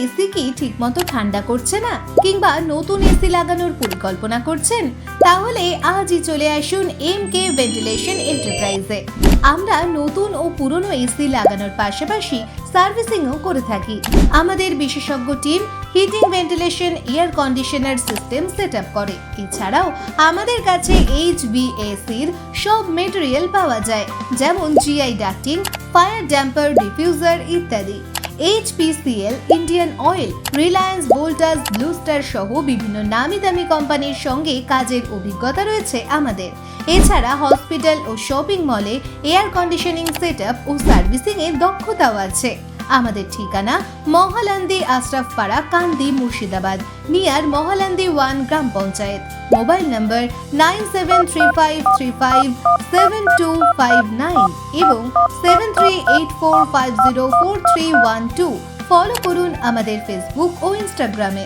AC কি ঠিকমতো ঠান্ডা করছে না, কিংবা নতুন এসি লাগানোর পরিকল্পনা করছেন? তাহলে আজই চলে আসুন MK ভেন্টিলেশন এন্টারপ্রাইজে। আমরা নতুন ও পুরনো এসি লাগানোর পাশাপাশি সার্ভিসিংও করে থাকি। আমাদের বিশেষজ্ঞ team heating, ventilation, air conditioner system set up করে। এছাড়াও আমাদের কাছে HVAC-র সব মেটেরিয়াল পাওয়া যায়, যেমন GI ducting, fire damper, diffuser ইত্যাদি। HPCL, Indian oil, Reliance, Voltas, blue star সহ বিভিন্ন নামি দামি কোম্পানির সঙ্গে কাজের অভিজ্ঞতা রয়েছে আমাদের। এছাড়া হসপিটাল ও শপিং মলে এয়ার কন্ডিশনিং সেটআপ ও সার্ভিসিং এর দক্ষতাও আছে। আমাদের ঠিকানা মহালান্দি, আশরাফপাড়া, কান্দি, মুর্শিদাবাদ, নিয়ার মহালান্দি 1 গ্রাম পঞ্চায়েত। মোবাইল নম্বর 9735357259 এবং 7384504312। ফলো করুন আমাদের ফেসবুক ও ইনস্টাগ্রামে।